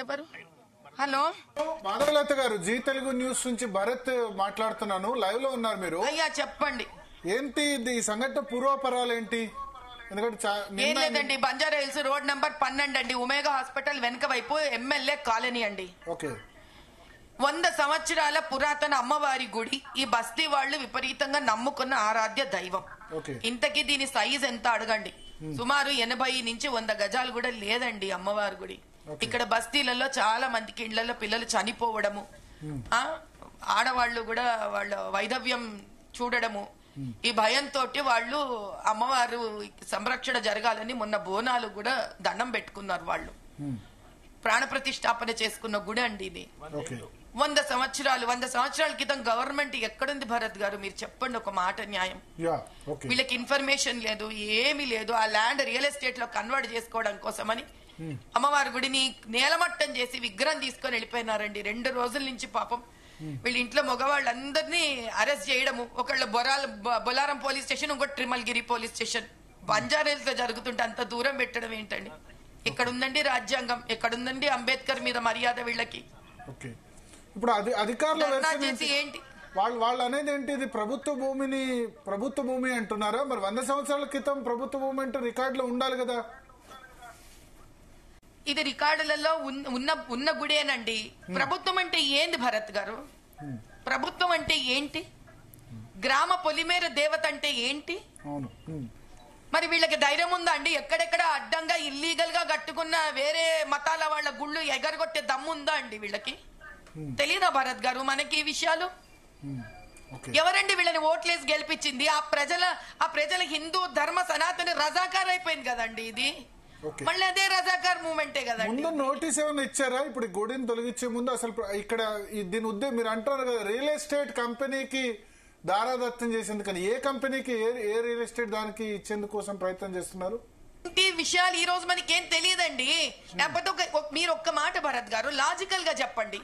ఎవరు? హలో మాధవలత గారు, G Telugu news నుంచి భరత్ మాట్లాడుతున్నాను. లైవ్ లో ఉన్నారు మీరు. అయ్యా చెప్పండి. ఏంటి ఈ సంఘటన పూర్వపరాలు ఏంటి? ఎందుకంటే ఏం లేదండి, బంజారా హిల్స్ రోడ్ నెంబర్ 12 అండి, ఉమేగా హాస్పిటల్ వెనక వైపు ఎమ్మెల్యే కాలనీ అండి. ఓకే. 100 సంవత్సరాల పురాతన అమ్మవారి గుడి. ఈ బస్తీ వాళ్ళు విపరీతంగా నమ్ముకున్న ఆరాధ్య దైవం. ఇంతకీ దీని సైజ్ ఎంత అడగండి. సుమారు 80 నుంచి 100 గజాలు కూడా లేదండి అమ్మవారి గుడి. ఇక్కడ బస్తీలలో చాలా మందికి ఇళ్లలో పిల్లలు చనిపోవడము, ఆడవాళ్లు కూడా వాళ్ళ వైధవ్యం చూడడము, ఈ భయంతో వాళ్ళు అమ్మవారు సంరక్షణ జరగాలని మొన్న బోనాలు కూడా దండం పెట్టుకున్నారు. వాళ్ళు ప్రాణ ప్రతిష్టాపన చేసుకున్న గుడి అండి ఇది. 100 సంవత్సరాల క్రితం గవర్నమెంట్ ఎక్కడుంది భరత్ గారు? మీరు చెప్పండి ఒక మాట న్యాయం. వీళ్ళకి ఇన్ఫర్మేషన్ లేదు, ఏమీ లేదు. ఆ ల్యాండ్ రియల్ ఎస్టేట్ లో కన్వర్ట్ చేసుకోవడం కోసమని అమ్మవారి గుడిని నేలమట్టం చేసి విగ్రహం తీసుకొని వెళ్ళిపోయినారండి. 2 రోజుల నుంచి పాపం వీళ్ళ ఇంట్లో మగవాళ్ళందరినీ అరెస్ట్ చేయడము. ఒకళ్ళు బొలారం పోలీస్ స్టేషన్, ఇంకోటి ట్రిమల్గిరి పోలీస్ స్టేషన్. బంజారాలతో జరుగుతుంటే అంత దూరం పెట్టడం ఏంటండి? ఎక్కడుందండి రాజ్యాంగం? ఎక్కడుందండి అంబేద్కర్ మీద మర్యాద వీళ్ళకి? ఇప్పుడు అధికారులు ఏంటి వాళ్ళు అనేది ఏంటి? ఇది ప్రభుత్వ భూమి అంటున్నారా? మరి 100 సంవత్సరాల క్రితం ప్రభుత్వ భూమి అంటే రికార్డులో ఉండాలి కదా. ఇది రికార్డులలో ఉన్న గుడేనండి. ప్రభుత్వం అంటే ఏంది భరత్ గారు? ప్రభుత్వం అంటే ఏంటి? గ్రామ పొలిమేర దేవత అంటే ఏంటి? మరి వీళ్ళకి ధైర్యం ఉందా అండి? ఎక్కడెక్కడ అడ్డంగా ఇల్లీగల్ గా కట్టుకున్న వేరే మతాల వాళ్ళ గుళ్ళు ఎగరగొట్టే దమ్ము ఉందా అండి వీళ్ళకి? తెలీదా భరత్ గారు మనకి ఈ విషయాలు? ఎవరండి వీళ్ళని ఓట్లేసి గెలిపించింది? ఆ ప్రజల హిందూ ధర్మ సనాతన రజాకార్ అయిపోయింది కదండి ఇది. మళ్ళీ అదే రజాకార్ మూవ్మెంటే కదండి. ముందు నోటీస్ ఏమైనా ఇచ్చారా? ఇప్పుడు గుడిని తొలగించే ముందు అసలు ఇక్కడ దీని ఉద్దేశం మీరు అంటారు కదా, రియల్ ఎస్టేట్ కంపెనీకి దారాదత్తం చేసేందుకు. కానీ ఏ కంపెనీకి, ఏ రియల్ ఎస్టేట్ దానికి ఇచ్చేందుకోసం ప్రయత్నం చేస్తున్నారు? ఈ విషయాలు ఈ రోజు మనకి ఏం తెలియదండి. లేకపోతే మీరు ఒక్క మాట భరత్ గారు లాజికల్ గా చెప్పండి.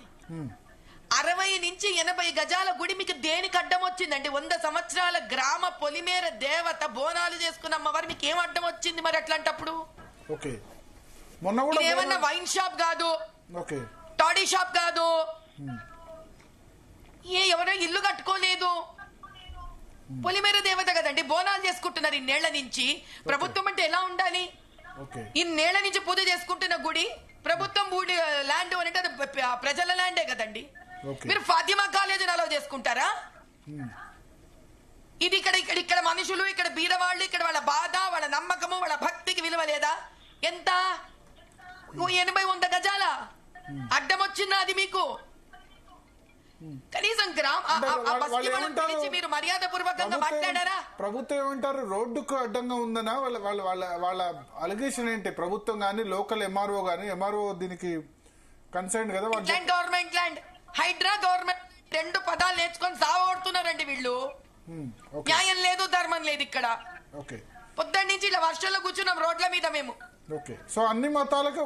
60 నుంచి 80 గజాల గుడి మీకు దేనికి అడ్డం వచ్చిందండి? 100 సంవత్సరాల గ్రామ పొలిమేర దేవత బోనాలు చేసుకున్న అమ్మవారు మీకు ఏం అడ్డం వచ్చింది మరి అట్లాంటప్పుడు? ఏమన్నా వైన్ షాప్ కాదు, టాడీ షాప్ కాదు, ఎవరో ఇల్లు కట్టుకోలేదు, పొలిమేర దేవత కదండి. బోనాలు చేసుకుంటున్నారు ఇన్నేళ్ల నుంచి. ప్రభుత్వం అంటే ఎలా ఉండాలి? ఇన్నేళ్ల నుంచి పూజ చేసుకుంటున్న గుడి ప్రభుత్వం ల్యాండ్ అంటే ప్రజల ల్యాండే కదండి. మీరు ఫాతిమా కాలేజీని అలౌ చేసుకుంటారా? ఇది ఇక్కడ మనుషులు, ఇక్కడ బీదవాళ్ళు, ఇక్కడ వాళ్ళ బాధ, వాళ్ళ నమ్మకము, వాళ్ళ భక్తికి విలువ లేదా? ఎంత? 80-100 గజాల అడ్డం వచ్చిందా అది మీకు? కనీసం మీరు మర్యాద పూర్వకంగా మాట్లాడారా? ప్రభుత్వం ఏమంటారు? రోడ్డుకు అడ్డంగా ఉందనా వాళ్ళ అలిగేషన్ ఏంటి? ప్రభుత్వం గానీ, లోకల్ ఎంఆర్ఓ గానీ, ఎంఆర్ఓ దీనికి కన్సర్న్ కదా. గవర్నమెంట్ ల్యాండ్, హైడ్రా గవర్నమెంట్, 2 పదాలు నేర్చుకొని సావగొడుతున్నారండి వీళ్ళు. న్యాయం లేదు, ధర్మం లేదు ఇక్కడ. పొద్దున్న నుంచి ఇలా వర్షంలో కూర్చున్నాం రోడ్ల మీద మేము. సో అన్ని మతాలకు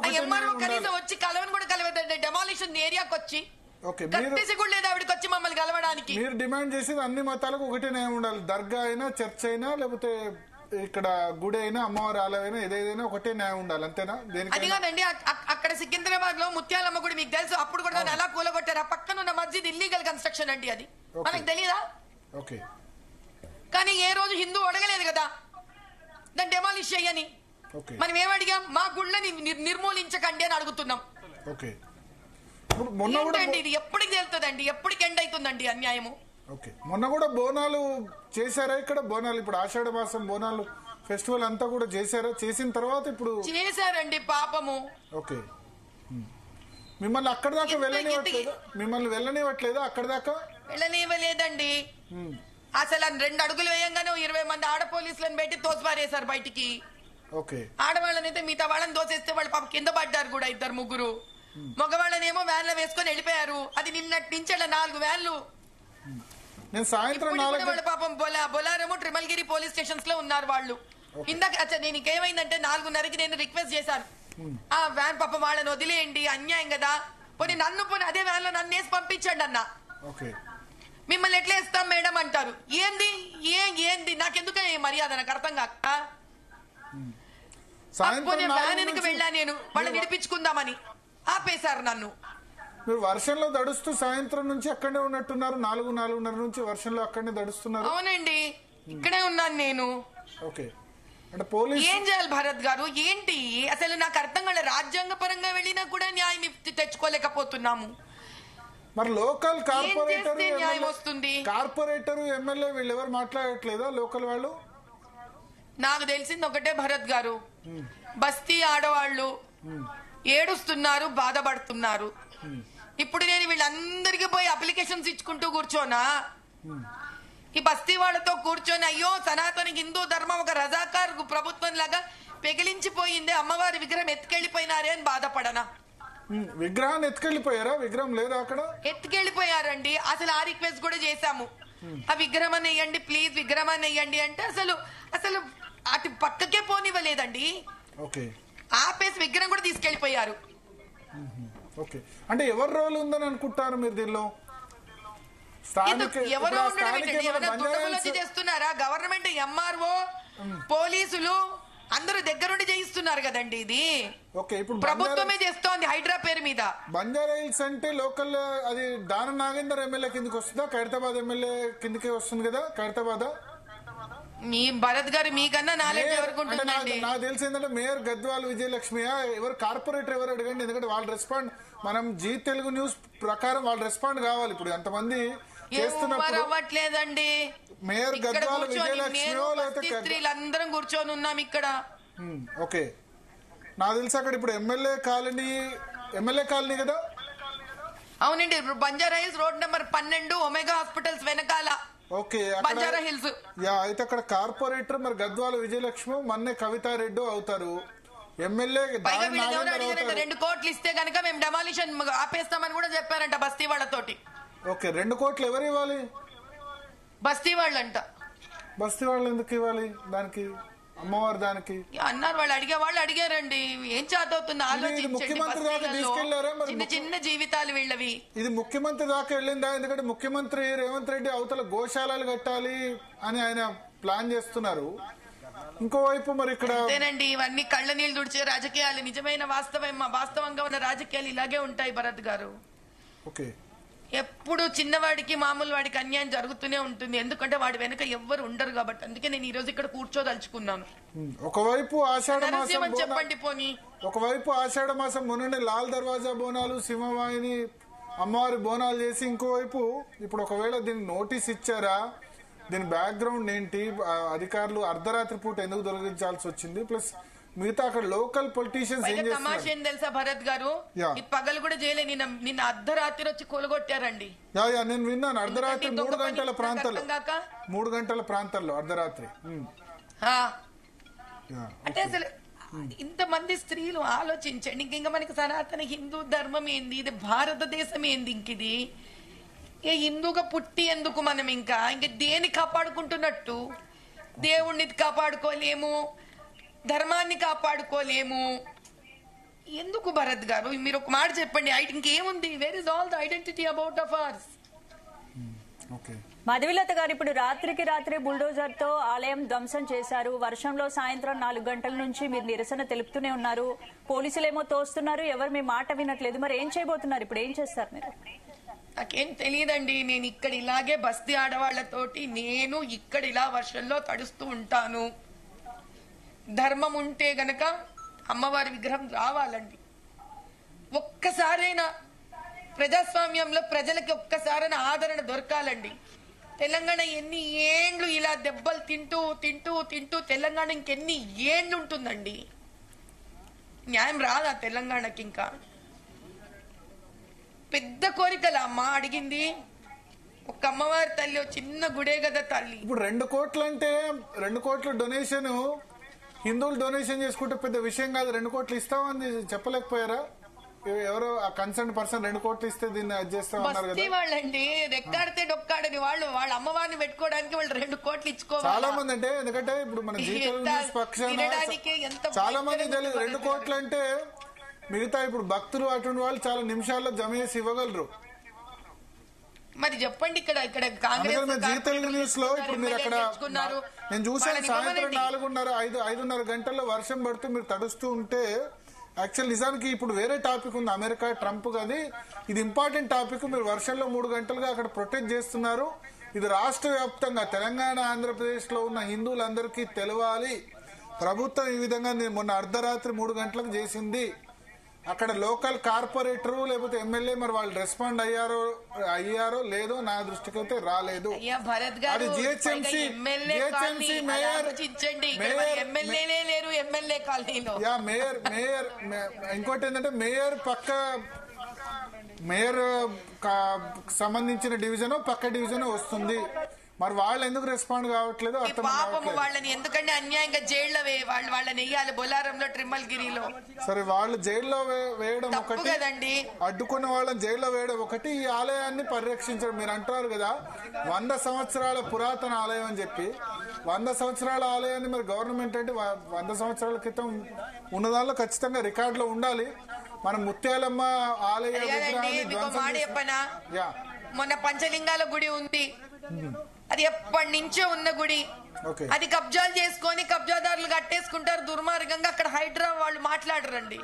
కనీసం వచ్చి కలవని కూడా కలవదండి. డెమాలిషన్ ఏరియాకి వచ్చి వచ్చి మమ్మల్ని కలవడానికి మీరు డిమాండ్ చేసేది అన్ని మతాలకు ఒకటే న్యాయం ఉండాలి. దర్గా అయినా, చర్చ్ అయినా, లేకపోతే ఇక్కడ గుడి అయినా, అమ్మవారి ఆలయం అయినా, ఏదైనా ఒకటే న్యాయం ఉండాలి, అంతేనా? అది కాదండి. అక్కడ సికింద్రాబాద్ లో ముత్యాలమ్మ గుడి మీకు తెలుసు, అప్పుడు కూడా ఎలా కూలగొట్టారు. పక్కన ఉన్న మస్జిద్ ఇల్లీగల్ కన్స్ట్రక్షన్ అండి, అది మనకు తెలీదా? కానీ ఏ రోజు హిందూ అడగలేదు కదా దాన్ని డెమాలిష్ చెయ్యని. మనం ఏమడిగాం? మా గుళ్ళని నిర్మూలించకండి అని అడుగుతున్నాం. ఇది ఎప్పటికి తెలుస్తుందండి? ఎప్పటికి ఎండ్ అవుతుందండి అన్యాయము? మొన్న కూడా బోనాలు చేశారా ఇక్కడ? బోనాలు ఇప్పుడు ఆషాఢ మాసం బోనాలు ఫెస్టివల్ అంతా కూడా చేశారా? చేసిన తర్వాత ఇప్పుడు చేశారండి పాపము. మిమ్మల్ని అక్కడ దాకా వెళ్ళనివ్వట్లేదా? అక్కడ దాకా వెళ్ళనివ్వలేదండి అసలు. 2 అడుగులు వేయంగానే 20 మంది ఆడ పోలీసులను పెట్టి తోసిపారేశారు బయటికి. ఆడవాళ్ళనైతే మిగతా వాళ్ళని దోసేస్తే వాళ్ళు పాపం కింద పడ్డారు కూడా 2-3. మగవాళ్ళనేమో వ్యాన్లో వేసుకొని వెళ్ళిపోయారు. అది నిన్నటి నుంచి 4 వ్యాన్లు. వాళ్ళు పాపం బొలారము, ట్రిమల్గిరి పోలీస్ స్టేషన్స్ లో ఉన్నారు వాళ్ళు. ఇందాక నేను ఇంకేమైందంటే 4:30కి నేను రిక్వెస్ట్ చేశాను, ఆ వ్యాన్ పాపం వాళ్ళని వదిలేయండి, అన్యాయం కదా, పోనీ అదే వ్యాన్ లో నన్ను వేసి పంపించండి అన్న. మిమ్మల్ని ఎట్లా వేస్తాం మేడం అంటారు. ఏంది నాకెందుకు మర్యాద? నాకు అర్థం కాక వ్యాన్ వెనక వెళ్ళా నేను వాళ్ళని విడిపించుకుందామని. ఆపేశారు నన్ను. మీరు వర్షంలో దడుస్తూ సాయంత్రం నుంచి అక్కడే ఉన్నట్టున్నారు, 4-4:30 నుంచి వర్షంలో అక్కడనే దడుస్తున్నారు. అవునండి, ఇక్కడే ఉన్నాను నేను. ఓకే, అంటే పోలీస్ ఏం చేయాలి భరత్ గారు? ఏంటి అసలు నాకు అర్థం కాలేదు. రాజ్యాంగ పరంగా వెళ్ళినా కూడా న్యాయం తెచ్చుకోలేకపోతున్నాము. మరి లోకల్ కార్పొరేటర్ ఎమ్మెల్యే వీళ్ళు ఎవరు మాట్లాడట్లేదా? లోకల్ వాళ్ళు? నాకు తెలిసింది ఒకటే భరత్ గారు, బస్తీ ఆడవాళ్ళు ఏడుస్తున్నారు, బాధపడుతున్నారు. ఇప్పుడు నేను వీళ్ళందరికీ పోయి అప్లికేషన్స్ ఇచ్చుకుంటూ కూర్చోనా? ఈ బస్తీ వాళ్ళతో కూర్చొని అయ్యో సనాతన హిందూ ధర్మం ఒక రజాకార్ ప్రభుత్వం లాగా పెగిలించిపోయింది, అమ్మవారి విగ్రహం ఎత్తుకెళ్లిపోయినారే అని బాధపడనా? విగ్రహాన్ని ఎత్తుకెళ్లిపోయారా? విగ్రహం లేదా అక్కడ? ఎత్తుకెళ్లిపోయారండి. అసలు ఆ రిక్వెస్ట్ కూడా చేశాము, ఆ విగ్రహం అని వేయండి ప్లీజ్, విగ్రహం అని వేయండి అంటే అసలు అటు పక్కకే పోనివ్వలేదండి. ఆపేసి విగ్రహం కూడా తీసుకెళ్లిపోయారు. ఓకే, అంటే ఎవరి రోల్ ఉందని అనుకుంటారు మీరు దీనిలో? ఎవరో చేస్తున్నారా? గవర్నమెంట్, ఎంఆర్ఓ, పోలీసులు అందరూ దగ్గరుండి చేయిస్తున్నారు కదండి. ఇది ఇప్పుడు ప్రభుత్వమే చేస్తోంది హైడ్రా పేరు మీద. బంజారా హిల్స్ అంటే లోకల్, అది దాన నాగేందర్ ఎమ్మెల్యే కిందకి వస్తుందా? ఖైరతాబాద్ ఎమ్మెల్యే కిందకే వస్తుంది కదా ఖైరతాబాద్. మీ భరత్ గారు మీకన్నా నాలెడ్జ్ ఎవరికి ఉంటుందండి? నాకు తెలిసి ఏంటంటే మేయర్ గద్వాల్ విజయలక్ష్మి ఎవరు, కార్పొరేటర్ ఎవరు అడగండి. ఎందుకంటే వాళ్ళు రెస్పాండ్, మనం జీ తెలుగు న్యూస్ ప్రకారం వాళ్ళు రెస్పాండ్ కావాలి. ఇప్పుడు ఎంతమంది అవ్వట్లేదండి. మేయర్ గద్వాల్ విజయలక్ష్మి స్త్రీలందరం కూర్చొని ఉన్నాం ఇక్కడ. ఓకే, నాకు తెలిసి అక్కడ ఇప్పుడు ఎమ్మెల్యే కాలనీ కదా? అవునండి, Banjara Hills road number 12 Omega hospitals వెనకాల. Okay, Banjara Hills. అయితే అక్కడ కార్పొరేటర్ మరి గద్వాల విజయలక్ష్మి, మన్నే కవితారెడ్డి అవుతారు. ఎమ్మెల్యే 2 కోట్లు ఇస్తే గనక మేము డెమాలిషన్ ఆపేస్తామని కూడా చెప్పారంట బస్తీ వాళ్ళతోటి. ఓకే, 2 కోట్లు ఎవరు ఇవ్వాలి? బస్తీ వాళ్ళంట. బస్తీ వాళ్ళు ఎందుకు ఇవ్వాలి దానికి? అమ్మవారు దానికి అన్నారు. వాళ్ళు అడిగారండి. ఏం చేతవుతుంది ఆలోచించండి. చిన్న చిన్న జీవితాలు వీళ్ళవి. ఇది ముఖ్యమంత్రి దాకా వెళ్ళిందా? ఎందుకంటే ముఖ్యమంత్రి రేవంత్ రెడ్డి అవతల గోశాలలు కట్టాలి అని ఆయన ప్లాన్ చేస్తున్నారు. ఇంకోవైపు మరి ఇక్కడ అంతేనండి, ఇవన్నీ కళ్ళ నీళ్ళు తుడిచే రాజకీయాలు. నిజమైన వాస్తవంగా ఉన్న రాజకీయాలు ఇలాగే ఉంటాయి భరత్ గారు. ఓకే, ఎప్పుడు చిన్నవాడికి మామూలు వాడికి అన్యాయం జరుగుతూనే ఉంటుంది. ఎందుకంటే వాడి వెనక ఎవ్వరు ఉండరు కాబట్టి. అందుకే నేను ఈ రోజు ఇక్కడ కూర్చోదలుచుకున్నాను. ఒకవైపు ఆషాఢ మాసం చెప్పండి పోనీ, ఒకవైపు ఆషాఢ మాసం మొన్ననే లాల్ దర్వాజా బోనాలు, సింహవాహిని అమ్మవారి బోనాలు చేసి, ఇంకోవైపు ఇప్పుడు ఒకవేళ దీనికి నోటీస్ ఇచ్చారా? దీని బ్యాక్గ్రౌండ్ ఏంటి? అధికారులు అర్ధరాత్రి పూట ఎందుకు తొలగించాల్సి వచ్చింది? ప్లస్ మిగతా అక్కడ లోకల్ పొలిటీషియన్స్ ఏం చేస్తున్నారు? ఏం తెలుసా భరత్ గారు, పగలు కూడా చేయలే, నిన్న అర్ధరాత్రి వచ్చి కూలగొట్టారండి. నేను విన్నాను. అర్ధరాత్రి 3 గంటల ప్రాంతాల్లో, 3 గంటల ప్రాంతాల్లో అర్ధరాత్రి. అంటే అసలు ఇంతమంది స్త్రీలు ఆలోచించండి. ఇంకా మనకి సనాతన హిందూ ధర్మం ఏంది? ఇది భారతదేశం ఏంది? ఇంకిది హిందూగా పుట్టి ఎందుకు మనం ఇంకా దేన్ని కాపాడుకుంటున్నట్టు? దేవుణ్ణి కాపాడుకోలేము, ధర్మాన్ని కాపాడుకోలేము. ఎందుకు భరత్ గారు? మీరు ఒక మాట చెప్పండి. ఇంకేముంది? Where is all the identity about of ours? Madhuvilatha garu, ఇప్పుడు రాత్రికి రాత్రి బుల్డోజర్ తో ఆలయం ధ్వంసం చేశారు. వర్షంలో సాయంత్రం 4 గంటల నుంచి మీరు నిరసన తెలుపుతూనే ఉన్నారు. పోలీసులేమో తోస్తున్నారు, ఎవరు మీ మాట వినట్లేదు. మరి ఏం చేయబోతున్నారు? ఇప్పుడు ఏం చేస్తారు మీరు? నాకేం తెలియదండి. నేను ఇక్కడ ఇలాగే బస్తీ ఆడవాళ్లతోటి నేను ఇక్కడ ఇలా వర్షంలో తడుస్తూ ఉంటాను. ధర్మం ఉంటే గనక అమ్మవారి విగ్రహం రావాలండి. ఒక్కసారైనా ప్రజాస్వామ్యంలో ప్రజలకి ఒక్కసారైనా ఆదరణ దొరకాలండి. తెలంగాణ ఎన్ని ఏండ్లు ఇలా దెబ్బలు తింటూ తింటూ తింటూ తెలంగాణ ఇంకెన్ని ఏండ్లు ఉంటుందండి? న్యాయం రాదా తెలంగాణకి? ఇంకా పెద్ద కోరికల అమ్మ అడిగింది. ఒక అమ్మవారి తల్లి, చిన్న గుడే కదా తల్లి. ఇప్పుడు 2 కోట్లు అంటే 2 కోట్ల డొనేషన్ హిందువులు డొనేషన్ చేసుకుంటే పెద్ద విషయం కాదు. 2 కోట్లు ఇస్తామని చెప్పలేకపోయారా? ఎవరో ఆ కన్సర్న్ పర్సన్ 2 కోట్లు ఇస్తే దీన్ని అది చేస్తామన్నారు కదా. వాళ్ళండి రెక్కాడితే డొక్కాడని వాళ్ళ అమ్మవారిని పెట్టుకోవడానికి వాళ్ళు 2 కోట్లు ఇచ్చుకోవాలి. చాలా మంది అంటే, ఎందుకంటే ఇప్పుడు మన జీ తెలుగు న్యూస్ పక్షాన చాలా మంది తెలియదు 2 కోట్లు అంటే. మిగతా ఇప్పుడు భక్తులు అటువంటి వాళ్ళు చాలా నిమిషాల్లో జమ చేసి ఇవ్వగలరు. మరి చెప్పండి, ఇక్కడ కాంగ్రెస్ జీ తెలుగు న్యూస్ లో ఇప్పుడు మీరు అక్కడ నేను చూసాను, సాయంత్రం 4:30, 5:30 గంటల్లో వర్షం పడుతూ మీరు తడుస్తూ ఉంటే యాక్చువల్ నిజానికి ఇప్పుడు వేరే టాపిక్ ఉంది, అమెరికా ట్రంప్ అది. ఇది ఇంపార్టెంట్ టాపిక్. మీరు వర్షంలో 3 గంటలుగా అక్కడ ప్రొటెక్ట్ చేస్తున్నారు. ఇది రాష్ట్ర వ్యాప్తంగా తెలంగాణ, ఆంధ్రప్రదేశ్ లో ఉన్న హిందువులందరికీ తెలవాలి. ప్రభుత్వం ఈ విధంగా మొన్న అర్ధరాత్రి 3 గంటలకు చేసింది. అక్కడ లోకల్ కార్పొరేటర్ లేకపోతే ఎమ్మెల్యే మరి వాళ్ళు రెస్పాండ్ అయ్యారో లేదో నా దృష్టికి అయితే రాలేదు. అది జిహెచ్ఎంసీ మేయర్ ఇంకోటి ఏంటంటే మేయర్ సంబంధించిన డివిజన్ పక్క డివిజన్ వస్తుంది. మరి వాళ్ళు ఎందుకు రెస్పాండ్ కావట్లేదు అర్థం కావట్లేదు. వాళ్ళని ఎందుకంటే అన్యాయంగా జైల్లో వాళ్ళని వెయ్యాలి బొలారంలో ట్రిమ్మల్గిరిలో. సరే వాళ్ళు జైల్లో వేయడం ఒకటి, అడ్డుకున్న వాళ్ళని జైల్లో వేయడం ఒకటి, ఈ ఆలయాన్ని పరిరక్షించడం. మీరు అంటారు కదా 100 సంవత్సరాల పురాతన ఆలయం అని చెప్పి. 100 సంవత్సరాల ఆలయాన్ని మరి గవర్నమెంట్ అంటే 100 సంవత్సరాల క్రితం ఉన్నదాల్లో ఖచ్చితంగా రికార్డులో ఉండాలి. మన ముత్యాలమ్మ ఆలయ మొన్న పంచలింగాల గుడి ఉంది, అది ఎప్పటి నుంచో ఉన్న గుడి. అది కబ్జాలు చేసుకొని కబ్జాదారులు కట్టేసుకుంటారు దుర్మార్గంగా. అక్కడ హైడ్రా వాళ్ళు మాట్లాడరండి.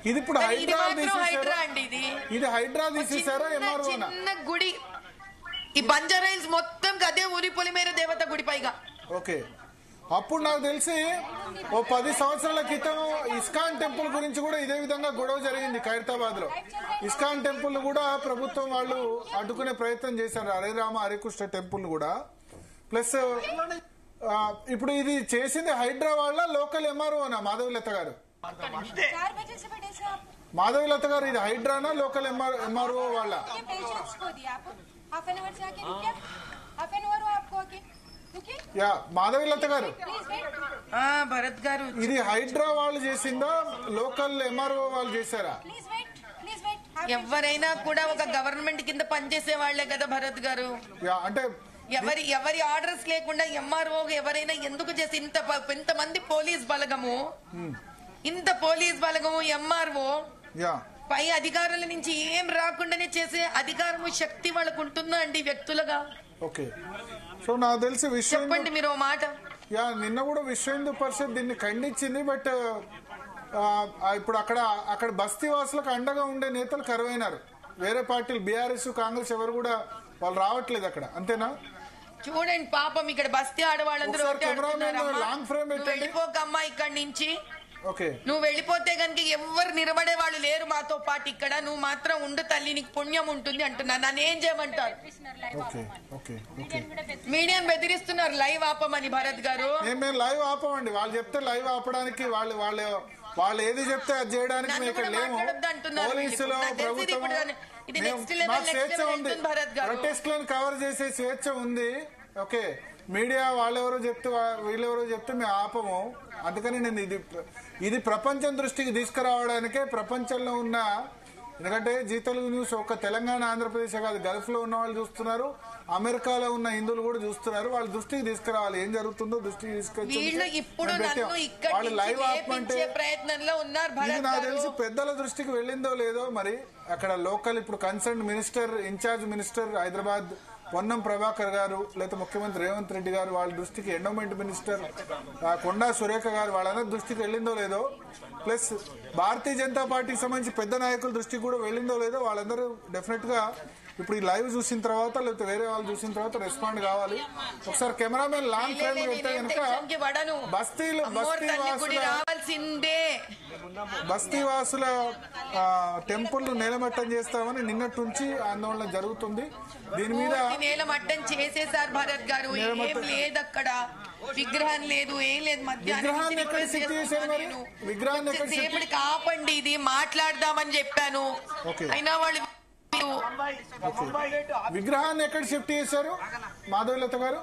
ఇది ఇప్పుడు హైడ్రా అండి. ఇది హైడ్రా తీసేసారా? చిన్న గుడి. ఈ బంజారాయిల్స్ మొత్తం అదే ఊరి పొలిమేర దేవత గుడి పైగా. అప్పుడు నాకు తెలిసి 10 సంవత్సరాల క్రితం ఇస్కాన్ టెంపుల్ గురించి కూడా ఇదే విధంగా గొడవ జరిగింది ఖైరతాబాద్ లో. ఇస్కాన్ టెంపుల్ కూడా ప్రభుత్వం వాళ్ళు అడ్డుకునే ప్రయత్నం చేశారు, హరే రామ హరే కృష్ణ టెంపుల్ కూడా. ప్లస్ ఇప్పుడు ఇది చేసింది హైడ్రా వాళ్ళ లోకల్ ఎంఆర్ఓనా మాధవీలత గారు? మాధవీలత గారు ఇది హైడ్రానా లోకల్ ఎంఆర్ఓ వాళ్ళ? మాధవీలత గారు, భరత్ గారు, ఇది హైడ్రా వాళ్ళు చేసిందా లోకల్ ఎంఆర్ఓ వాళ్ళు చేశారా? ఎవరైనా కూడా ఒక గవర్నమెంట్ కింద పనిచేసే వాళ్లే కదా భరత్ గారు. అంటే ఎవరి ఆర్డర్స్ లేకుండా ఎంఆర్ఓ ఎవరైనా ఎందుకు చేసి ఇంతమంది పోలీస్ బలగము ఎంఆర్ఓ పై అధికారుల నుంచి ఏం రాకుండానే చేసే అధికారము శక్తి వాళ్ళకు ఉంటుందా అండి వ్యక్తులుగా? సో నాకు తెలిసి చెప్పండి మీరు మాట. నిన్న కూడా విశ్వ హిందూ పరిషత్ దీన్ని ఖండించింది. బట్ ఇప్పుడు అక్కడ బస్తీ వాసులకు అండగా ఉండే నేతలు కరువైనారు. వేరే పార్టీలు బీఆర్ఎస్ కాంగ్రెస్ ఎవరు కూడా వాళ్ళు రావట్లేదు అక్కడ, అంతేనా? చూడండి పాపం ఇక్కడ బస్తీ ఆడవాళ్ళందరూ లాంగ్ ఫ్రేమ్ వెళ్ళిపోకమ్మా ఇక్కడి నుంచి. నువ్వు వెళ్ళిపోతే కనుక ఎవరు నిలబడే వాళ్ళు లేరు మాతో పాటు ఇక్కడ. నువ్వు మాత్రం ఉండు తల్లి, నీకు పుణ్యం ఉంటుంది అంటున్నా. నన్ను ఏం చేయమంటారు? మీడియం బెదిరిస్తున్నారు లైవ్ ఆపమని. భరత్ గారు మేము లైవ్ ఆపమండి. వాళ్ళు చెప్తే లైవ్ ఆపడానికి వాళ్ళు ఏది చెప్తే అది చేయడానికి పోలీసులు ప్రభుత్వం స్వేచ్ఛ ఉంది, ప్రొటెస్ట్లను కవర్ చేసే స్వేచ్ఛ ఉంది. మీడియా వాళ్ళెవరో చెప్తే వీళ్ళెవరో చెప్తే మేము ఆపము. అందుకని నేను ఇది ప్రపంచం దృష్టికి తీసుకురావడానికే ప్రపంచంలో ఉన్న, ఎందుకంటే జీ తెలుగు న్యూస్ ఒక్క తెలంగాణ ఆంధ్రప్రదేశ్ కాదు, గల్ఫ్ లో ఉన్న వాళ్ళు చూస్తున్నారు, అమెరికాలో ఉన్న హిందువులు కూడా చూస్తున్నారు. వాళ్ళ దృష్టికి తీసుకురావాలి, ఏం జరుగుతుందో దృష్టికి తీసుకొచ్చి వాళ్ళు లైవ్ ఆపమంటే ఇది నాకు తెలిసి పెద్దల దృష్టికి వెళ్ళిందో లేదో. మరి అక్కడ లోకల్ ఇప్పుడు concern minister, in-charge minister Hyderabad Ponnam Prabhakar గారు, లేదా ముఖ్యమంత్రి రేవంత్ రెడ్డి గారు, వాళ్ళ దృష్టికి ఎండోమెంట్ మినిస్టర్ కొండా సురేఖ గారు, వాళ్ళందరి దృష్టికి వెళ్ళిందో లేదో. ప్లస్ భారతీయ జనతా పార్టీకి సంబంధించి పెద్ద నాయకుల దృష్టికి కూడా వెళ్ళిందో లేదో. వాళ్ళందరూ డెఫినెట్ గా ఇప్పుడు ఈ లైవ్ చూసిన తర్వాత లేకపోతే వేరే వాళ్ళు చూసిన తర్వాత రెస్పాండ్ కావాలి. ఒకసారి కెమెరామెన్ లాంగ్ ఫ్రేమ్ పెడితే కనుక బస్తీవాసుల టెంపుల్ నేలమట్టం చేస్తామని నిన్నటి నుంచి ఆందోళన జరుగుతుంది. దీని మీద నేలమట్టం చేసేసారు భరత్ గారు. ఏం లేదు అక్కడ, విగ్రహం లేదు, ఏం లేదు. విగ్రహాన్ని ఎక్కడ షిఫ్ట్ చేశారు? మరి విగ్రహాన్ని ఎక్కడ కాపండి, ఇది మాట్లాడదామని చెప్పాను. అయినా వాళ్ళు విగ్రహాన్ని ఎక్కడ షిఫ్ట్ చేశారు మాధవీలత గారు?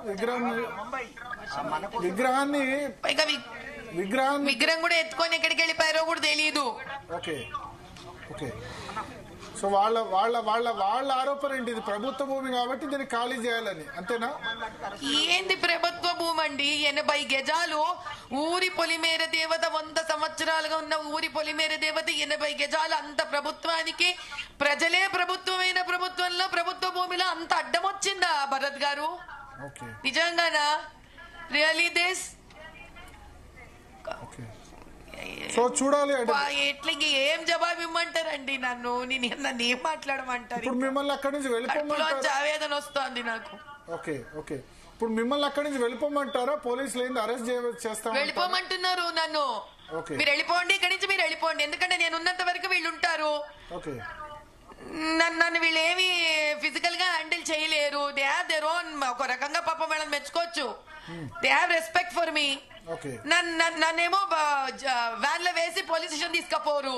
విగ్రహం కూడా ఎత్తుకొని ఎక్కడికి వెళ్ళిపోయారో కూడా తెలియదు. సో వాళ్ళ ఆరోపణ ఏంటి? ఇది ప్రభుత్వ భూమి కాబట్టి దీన్ని ఖాళీ చేయాలని, అంతేనా? ఏంది ప్రభుత్వ భూమి అండి? 80 గజాలు ఊరి పొలిమేర దేవత, 100 సంవత్సరాలుగా ఉన్న ఊరి పొలిమేర దేవత 80 గజాలు. అంత ప్రభుత్వానికి ప్రజలే ప్రభుత్వమైన ప్రభుత్వంలో ప్రభుత్వ భూమిలో అంత అడ్డం వచ్చిందా భరత్ గారు? నిజంగానా? రియలీ దిస్ సో చూడాలి ఎట్లా ఏం జవాబు ఇమ్మంటారండి నన్ను ఏం మాట్లాడమంటారు ఇప్పుడు మిమ్మల్ని అక్కడి నుంచి వెళ్ళిపోమంటారా ఆవేదన వస్తుంది నాకు ఓకే ఓకే ఇప్పుడు మిమ్మల్ని అక్కడి నుంచి వెళ్ళిపోమంటారా పోలీసులు ఏంది అరెస్ట్ చేస్తా వెళ్ళిపోమంటున్నారు నన్ను మీరు వెళ్ళిపోండి ఇక్కడి నుంచి మీరు వెళ్ళిపోండి ఎందుకంటే నేను ఉన్నంత వరకు వీళ్ళు ఉంటారు ఓకే నన్ను వీళ్ళు ఏమి ఫిజికల్ గా హ్యాండిల్ చేయలేరు దే హ్యావ్ దేర్ ఓన్ ఒక రకంగా పాపం వాళ్ళని మెచ్చుకోవచ్చు they have respect for me నన్నేమో వ్యాన్ లో వేసి పోలీస్ స్టేషన్ తీసుకపోరు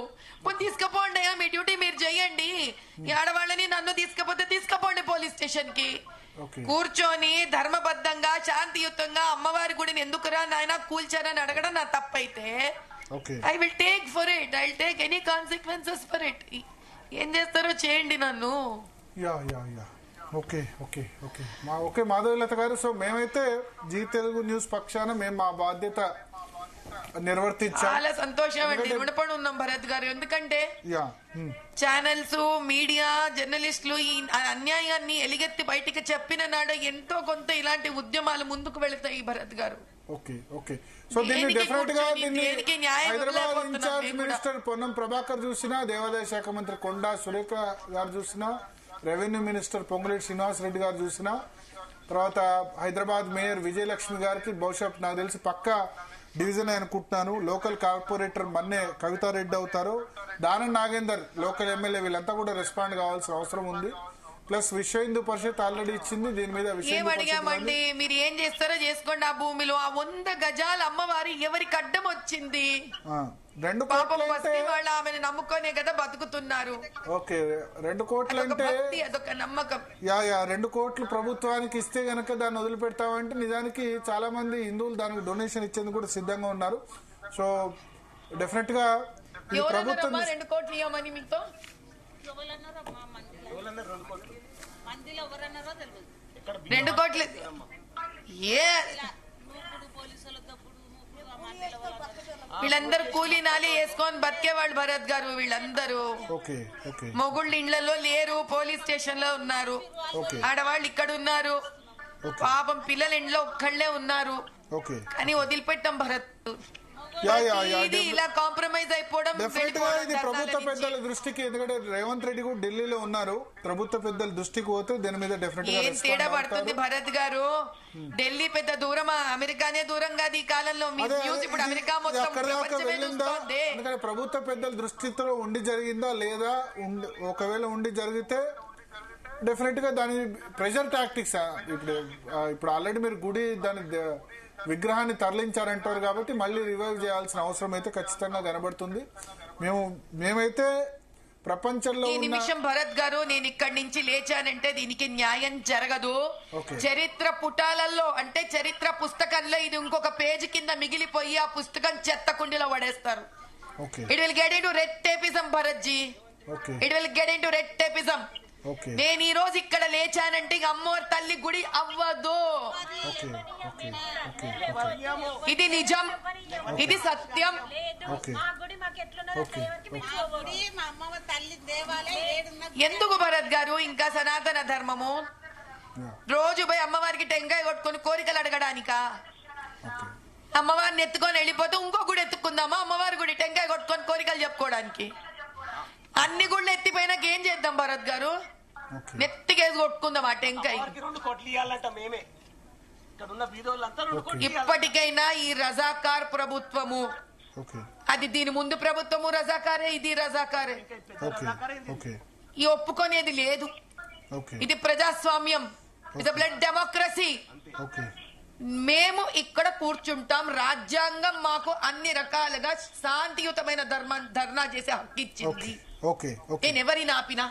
తీసుకపోండి మీ డ్యూటీ మీరు చెయ్యండి ఈ ఆడవాళ్ళని నన్ను తీసుకపోండి పోలీస్ స్టేషన్ కి కూర్చొని ధర్మబద్ధంగా శాంతియుతంగా అమ్మవారి గుడిని ఎందుకురా నాయన కూల్చారని అడగడం నా తప్పైతే I will take for it I will take any consequences for it ఏం చేస్తారో చేయండి నన్ను okay okay okay okay Madhavi Latha గారు సో మేమైతే జీ తెలుగు న్యూస్ పక్షాన మేము మా బాధ్యత నిర్వర్తించాం చాలా సంతోషం అండి రుణపడి ఉన్నాం భరత్ గారు ఎందుకంటే ఛానల్స్ మీడియా జర్నలిస్టులు ఈ అన్యాయాన్ని ఎలిగెత్తి బయటికి చెప్పిన నాడు ఎంతో కొంత ఇలాంటి ఉద్యమాలు ముందుకు వెళతాయి భరత్ గారు ఓకే ఓకే సో దీన్ని డెఫినెట్ గా హైదరాబాద్ ఇన్ఛార్జ్ మినిస్టర్ పొన్నం ప్రభాకర్ చూసినా దేవాదాయ శాఖ మంత్రి కొండా సురేఖ గారు చూసినా రెవెన్యూ మినిస్టర్ పొంగులేటి శ్రీనివాస్ రెడ్డి గారు చూసినా తర్వాత హైదరాబాద్ మేయర్ విజయలక్ష్మి గారికి బహుశా నాకు తెలిసి పక్కా డివిజన్ అనుకుంటున్నాను లోకల్ కార్పొరేటర్ మన్నే కవితారెడ్డి అవుతారు దానం నాగేందర్ లోకల్ ఎమ్మెల్యే వీళ్ళంతా కూడా రెస్పాండ్ కావాల్సిన అవసరం ఉంది ప్లస్ విశ్వ హిందూ పరిషత్ ఆల్రెడీ ఇచ్చింది దీని మీద అడిగామండి మీరు ఏం చేస్తారో చేసుకోండి ఆ భూమిలో ఆ 100 గజాల అమ్మవారి ఎవరికి అడ్డం వచ్చింది 2 కోట్లు వాళ్ళు ఆమెను నమ్ముకోనే కదా బతుకుతున్నారు ఓకే 2 కోట్లు అంటే అదొక నమ్మకం 2 కోట్లు ప్రభుత్వానికి ఇస్తే గనక దాన్ని వదిలిపెడతామంటే నిజానికి చాలా మంది హిందువులు దానికి డొనేషన్ ఇచ్చేందుకు కూడా సిద్ధంగా ఉన్నారు సో డెఫినెట్ గా ప్రభుత్వం 2 కోట్లు ఇవ్వమని మీతో 2 కోట్లు వీళ్ళందరూ కూలీ నాలి వేసుకొని బతికేవాళ్ళు భరత్ గారు వీళ్ళందరూ మొగుళ్ళు ఇండ్లలో లేరు పోలీస్ స్టేషన్ లో ఉన్నారు ఆడవాళ్ళు ఇక్కడ ఉన్నారు పాపం పిల్లల ఇంట్లో ఒక్కళ్లే ఉన్నారు కానీ వదిలిపెట్టాం భరత్ ఇలా కాంప్రమైజ్ అయిపోవడం ఇది ప్రభుత్వ పెద్దల దృష్టికి ఎందుకంటే రేవంత్ రెడ్డి కూడా ఢిల్లీలో ఉన్నారు ప్రభుత్వ పెద్దల దృష్టికి పోతే దీని మీద డెఫినెట్ గా తేడా పడుతుంది భరత్ గారు ఢిల్లీ పెద్ద దూరమా అమెరికానే దూరం కాదు ఈ కాలంలో ఇప్పుడు అమెరికా ఎందుకంటే ప్రభుత్వ పెద్దల దృష్టితో ఉండి జరిగిందా లేదా ఒకవేళ ఉండి జరిగితే డెఫినెట్ గా దాని ప్రెషర్ టాక్టిక్స్ ఇప్పుడు ఆల్రెడీ మీరు గుడి దాని విగ్రహాన్ని తరలించారంటారు కాబట్టి మళ్ళీ రివైవ్ చేయాల్సిన అవసరం అయితే ఖచ్చితంగా కనబడుతుంది మేమైతే ప్రపంచంలో ఈ నిమిషం భరత్ గారు నేను ఇక్కడి నుంచి లేచానంటే దీనికి న్యాయం జరగదు చరిత్ర పుటాలలో అంటే చరిత్ర పుస్తకంలో ఇది ఇంకొక పేజీ కింద మిగిలిపోయి ఆ పుస్తకం చెత్త కుండీలో పడేస్తారు it will get into red tapism Bharat ji it will get into red tapism నేను ఈ రోజు ఇక్కడ లేచానంటే అమ్మవారి తల్లి గుడి అవ్వదు ఇది నిజం ఇది సత్యం ఎందుకు భరత్ గారు ఇంకా సనాతన ధర్మము రోజు పోయి అమ్మవారికి టెంకాయ కొట్టుకొని కోరికలు అడగడానికా అమ్మవారిని ఎత్తుకొని వెళ్ళిపోతే ఇంకో గుడి ఎత్తుకుందామా అమ్మవారి గుడి టెంకాయ కొట్టుకొని కోరికలు చెప్పుకోవడానికి అన్ని గుళ్ళు ఎత్తిపోయినాక ఏం చేద్దాం భరత్ గారు నెత్తికేసి కొట్టుకుందాం ఆ టెంకాయ ఇప్పటికైనా ఈ రజాకార్ ప్రభుత్వము అది దీని ముందు ప్రభుత్వము రజాకారే ఇది రజాకారే ఈ ఒప్పుకునేది లేదు ఇది ప్రజాస్వామ్యం ఇది బ్లడ్ డెమోక్రసీ మేము ఇక్కడ కూర్చుంటాం రాజ్యాంగం మాకు అన్ని రకాలుగా శాంతియుతమైన ధర్నా చేసే హక్కు ఇచ్చింది నేను ఎవరిని ఆపినా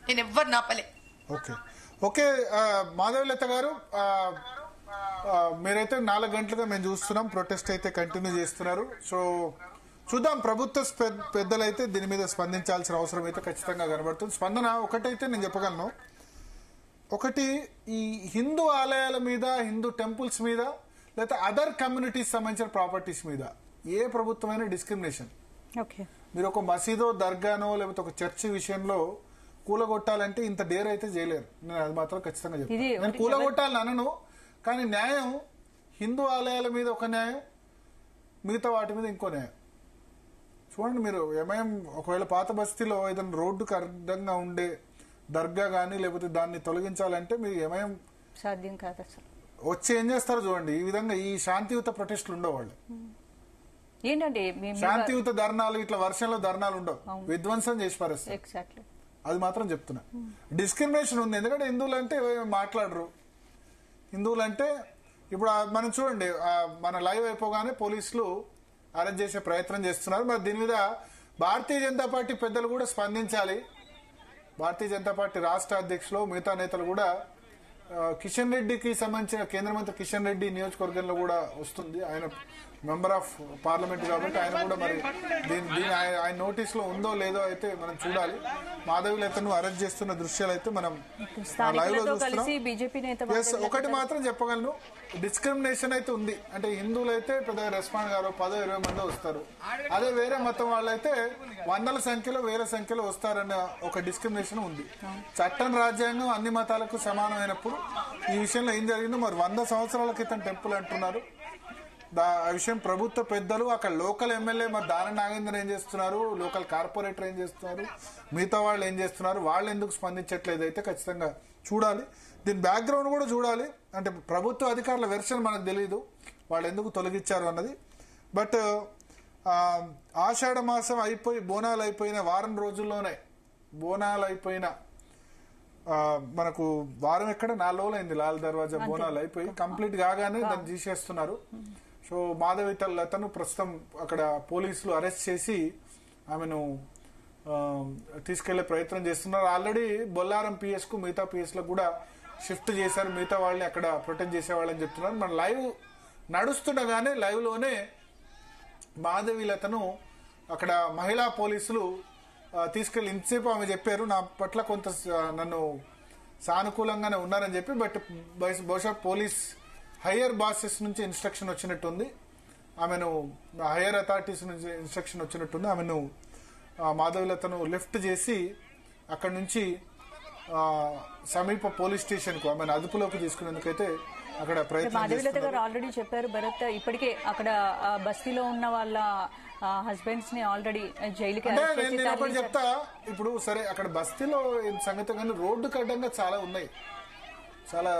నేను ఎవరిని ఆపలే ఓకే మాధవీలత గారు మీరైతే 4 గంటలుగా మేము చూస్తున్నాం ప్రొటెస్ట్ అయితే కంటిన్యూ చేస్తున్నారు సో చూద్దాం ప్రభుత్వ పెద్దలైతే దీని మీద స్పందించాల్సిన అవసరం అయితే ఖచ్చితంగా కనబడుతుంది స్పందన ఒకటైతే నేను చెప్పగలను ఒకటి ఈ హిందూ ఆలయాల మీద హిందూ టెంపుల్స్ మీద లేకపోతే అదర్ కమ్యూనిటీస్ సంబంధించిన ప్రాపర్టీస్ మీద ఏ ప్రభుత్వమైన డిస్క్రిమినేషన్ మీరు ఒక మసీదో దర్గానో లేకపోతే ఒక చర్చి విషయంలో కూలగొట్టాలంటే ఇంత డేర్ అయితే చేయలేరు నేను అది మాత్రం ఖచ్చితంగా చెప్తాను నేను కూలగొట్టాలని అనను కానీ న్యాయం హిందూ ఆలయాల మీద ఒక న్యాయం మిగతా వాటి మీద ఇంకో న్యాయం చూడండి మీరు ఎంఐఎం ఒకవేళ పాత బస్తీలో ఏదైనా రోడ్డుకు అర్థంగా ఉండే దర్గా కానీ లేకపోతే దాన్ని తొలగించాలంటే మీరు ఎంఐఎం సాధ్యం కాదు అసలు. వచ్చి ఏం చేస్తారో చూడండి. ఈ విధంగా ఈ శాంతియుత ప్రొటెస్టులు ఉండవు. వాళ్ళు ఏంటంటే శాంతియుత ధర్నాలు ఇట్లా వర్షంలో ధర్నాలు ఉండవు, విధ్వంసం చేసి పారేస్తారు. ఎగ్జాక్ట్లీ అది మాత్రం చెప్తున్నా. డిస్క్రిమినేషన్ ఉంది. ఎందుకంటే హిందువులు అంటే మాట్లాడరు. హిందువులు అంటే ఇప్పుడు మనం చూడండి, మన లైవ్ అయిపోగానే పోలీసులు అరెస్ట్ చేసే ప్రయత్నం చేస్తున్నారు. మరి దీని మీద భారతీయ జనతా పార్టీ పెద్దలు కూడా స్పందించాలి. భారతీయ జనతా పార్టీ రాష్ట్ర అధ్యక్షులు మిగతా నేతలు కూడా కిషన్ రెడ్డికి సంబంధించిన కేంద్ర మంత్రి కిషన్ రెడ్డి నియోజకవర్గంలో కూడా వస్తుంది. ఆయన మెంబర్ ఆఫ్ పార్లమెంట్ కాబట్టి ఆయన కూడా మరి దీని ఆయన నోటీస్ లో ఉందో లేదో అయితే మనం చూడాలి. మాధవీలతను అరెస్ట్ చేస్తున్న దృశ్యాలు అయితే మనం లైవ్ లో చూస్తున్నాం. ఒకటి మాత్రం చెప్పగలను, డిస్క్రిమినేషన్ అయితే ఉంది. అంటే హిందువులు అయితే పెద్దగా రెస్పాండ్ గారు 10-20 మంది వస్తారు. అదే వేరే మతం వాళ్ళైతే వందల సంఖ్యలో వేల సంఖ్యలో వస్తారన్న ఒక డిస్క్రిమినేషన్ ఉంది. చట్టం రాజ్యాంగం అన్ని మతాలకు సమానమైనప్పుడు ఈ విషయంలో ఏం జరిగిందో మరి 100 సంవత్సరాల క్రితం టెంపుల్ అంటున్నారు. ఆ విషయం ప్రభుత్వ పెద్దలు, అక్కడ లోకల్ ఎమ్మెల్యే మరి దాన నాగేందర్ ఏం చేస్తున్నారు, లోకల్ కార్పొరేటర్ ఏం చేస్తున్నారు, మిగతా వాళ్ళు ఏం చేస్తున్నారు, వాళ్ళు ఎందుకు స్పందించట్లేదు అయితే ఖచ్చితంగా చూడాలి. దీని బ్యాక్గ్రౌండ్ కూడా చూడాలి. అంటే ప్రభుత్వ అధికారుల వెర్షన్ మనకు తెలియదు వాళ్ళు ఎందుకు తొలగించారు అన్నది. బట్ ఆషాఢ మాసం అయిపోయి బోనాలు అయిపోయిన వారం రోజుల్లోనే, బోనాలు అయిపోయిన మనకు వారం ఎక్కడ 4 రోజులు అయింది లాల్ దర్వాజా బోనాలు అయిపోయి కంప్లీట్ కాగానే దాన్ని తీసేస్తున్నారు. సో మాధవీలతను ప్రస్తుతం అక్కడ పోలీసులు అరెస్ట్ చేసి ఆమెను తీసుకెళ్లే ప్రయత్నం చేస్తున్నారు. ఆల్రెడీ బొల్లారం పిఎస్ కు మిగతా పిఎస్ లకు కూడా షిఫ్ట్ చేశారు. మిగతా వాళ్ళని అక్కడ ప్రొటెక్ట్ చేసేవాళ్ళని చెప్తున్నారు. మన లైవ్ నడుస్తుండగానే లైవ్ లోనే మాధవీలతను అక్కడ మహిళా పోలీసులు తీసుకెళ్లి ఇంతసేపు ఆమె చెప్పారు నా పట్ల కొంత నన్ను సానుకూలంగానే ఉన్నారని చెప్పి. బట్ బహుశా పోలీస్ హయ్యర్ బాసెస్ నుంచి ఇన్స్ట్రక్షన్ వచ్చినట్టుంది. ఆమెను హయ్యర్ అథారిటీస్ నుంచి ఇన్స్ట్రక్షన్ వచ్చినట్టుంది. ఆమెను మాధవీలతను లిఫ్ట్ చేసి అక్కడి నుంచి సమీప పోలీస్ స్టేషన్ కు ఆమెను అదుపులోకి తీసుకునేందుకైతే అక్కడ ప్రయత్నం. మాధవీలత గారు ఆల్రెడీ చెప్పారు భరత్, ఇప్పటికే అక్కడ బస్తీలో ఉన్న వాళ్ళ హస్బెండ్స్ ని ఆల్రెడీ జైలుకి నేను ఒకటి చెప్తా. ఇప్పుడు సరే అక్కడ బస్తీలో సంగతి కానీ రోడ్డుకు అడ్డంగా చాలా ఉన్నాయి. చాలా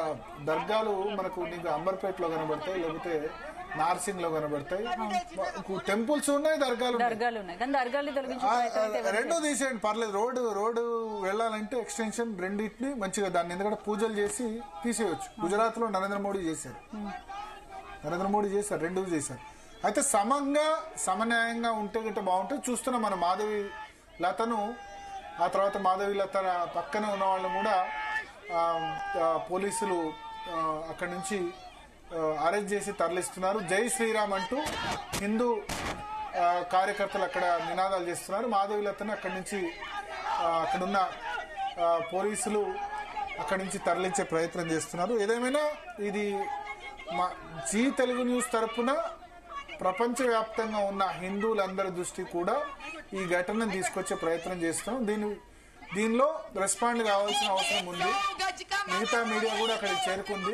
దర్గాలు మనకు నీకు అంబర్పేటలో కనబడతాయి, లేకపోతే నార్సింగ్ లో కనబడతాయి. టెంపుల్స్ ఉన్నాయి, దర్గాలు రెండో తీసేయండి పర్లేదు. రోడ్డు వెళ్ళాలంటే ఎక్స్టెన్షన్ రెండింటిని మంచిగా దాన్ని ఎందుకంటే పూజలు చేసి తీసేయచ్చు. గుజరాత్ లో నరేంద్ర మోడీ చేశారు, రెండు చేశారు. అయితే సమన్యాయంగా ఉంటే గిట్ట బాగుంటుంది. చూస్తున్నాం మన మాధవీలతను, ఆ తర్వాత మాధవీలత పక్కన ఉన్న వాళ్ళని కూడా పోలీసులు అక్కడి నుంచి అరెస్ట్ చేసి తరలిస్తున్నారు. జై శ్రీరామ్ అంటూ హిందూ కార్యకర్తలు అక్కడ నినాదాలు చేస్తున్నారు. మాధవీలతను అక్కడి నుంచి అక్కడున్న పోలీసులు అక్కడి నుంచి తరలించే ప్రయత్నం చేస్తున్నారు. ఏదేమైనా ఇది జీ తెలుగు న్యూస్ తరఫున ప్రపంచవ్యాప్తంగా ఉన్న హిందువులందరి దృష్టి కూడా ఈ ఘటనను తీసుకొచ్చే ప్రయత్నం చేస్తున్నాం. దీనిలో రెస్పాండ్ కావాల్సిన అవసరం ఉంది. మిగతా మీడియా కూడా అక్కడికి చేరుకుంది.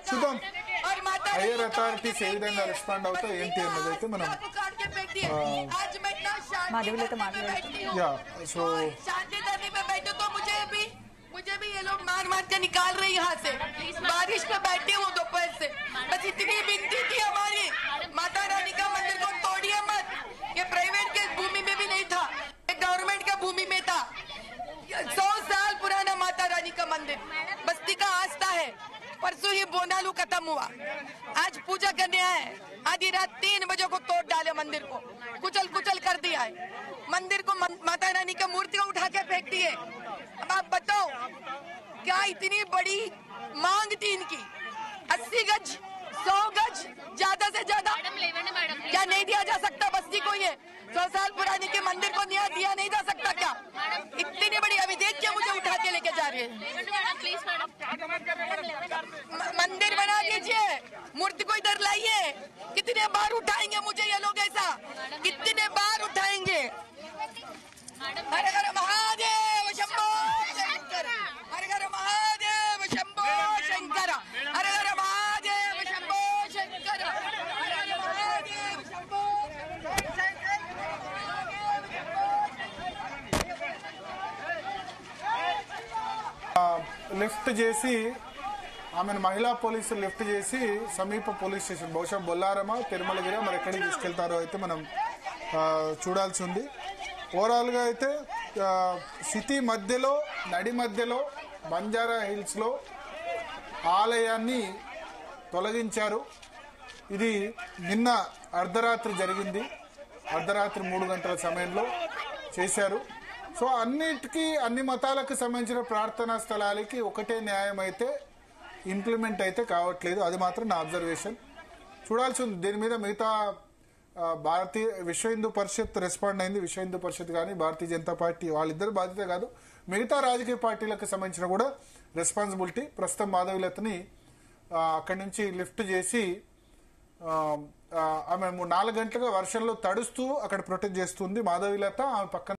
సో చూద్దాం హైయర్ అథారిటీస్ ఏ విధంగా రెస్పాండ్ అవుతాయి ఏంటి అన్నది అయితే మనం సో मुझे भी ये लोग मार के निकाल रहे यहाँ से. बारिश में बैठे हूँ दोपहर से. बस इतनी विनती थी हमारी, माता रानी का मंदिर को तोड़िए मत. ये प्राइवेट के भूमि में भी नहीं था, ये गवर्नमेंट का भूमि में था. 100 साल पुराना माता रानी का मंदिर बस्ती का आस्था है. परसों ही बोनालू खत्म हुआ, आज पूजा करने आए. आधी रात 3 बजे को तोड़ डाले मंदिर को, कुचल कर दिया है. मंदिर को माता रानी का मूर्ति को उठा के फेंक दिए. अब आप बताओ क्या इतनी बड़ी मांग थी इनकी? 80 गज 100 गज ज्यादा से ज्यादा क्या नहीं दिया जा सकता बस्ती को? ये 100 साल पुरानी के मंदिर को दिया नहीं जा सकता क्या? इतनी बड़ी अविधेयक क्या मुझे उठा के लेके जा रहे हैं? मंदिर बना दीजिए, मूर्ति को इधर लाइए. कितने बार उठाएंगे मुझे ये लोग ऐसा? कितने बार उठाएंगे? हर हर महादेव शंभो शंकर, हर हर महादेव शंभो शंकर, हर हर महादेव शंभो शंकर, हर हर महादेव शंभो शंकर. లిఫ్ట్ చేసి ఆమెను మహిళా పోలీసులు లిఫ్ట్ చేసి సమీప పోలీస్ స్టేషన్ బహుశా బొల్లారమా తిరుమలగిరి మరి ఎక్కడికి తీసుకెళ్తారో అయితే మనం చూడాల్సి ఉంది. ఓవరాల్ గా అయితే సిటీ మధ్యలో నడి మధ్యలో బంజారా హిల్స్ లో ఆలయాన్ని తొలగించారు. ఇది నిన్న అర్ధరాత్రి జరిగింది. అర్ధరాత్రి 3 గంటల సమయంలో చేశారు. సో అన్ని మతాలకు సంబంధించిన ప్రార్థనా స్థలాలకి ఒకటే న్యాయం అయితే ఇంప్లిమెంట్ అయితే కావట్లేదు. అది మాత్రం నా అబ్జర్వేషన్. చూడాల్సి ఉంది దీని మీద. మిగతా భారతీయ విశ్వ హిందూ పరిషత్ రెస్పాండ్ అయింది. విశ్వ హిందూ పరిషత్ కానీ భారతీయ జనతా పార్టీ వాళ్ళిద్దరు బాధ్యత కాదు, మిగతా రాజకీయ పార్టీలకు సంబంధించిన కూడా రెస్పాన్సిబిలిటీ. ప్రస్తుతం మాధవీలతని అక్కడి నుంచి లిఫ్ట్ చేసి ఆమె 4 గంటలుగా వర్షంలో తడుస్తూ అక్కడ ప్రొటెక్ట్ చేస్తుంది. మాధవీలత ఆమె పక్కన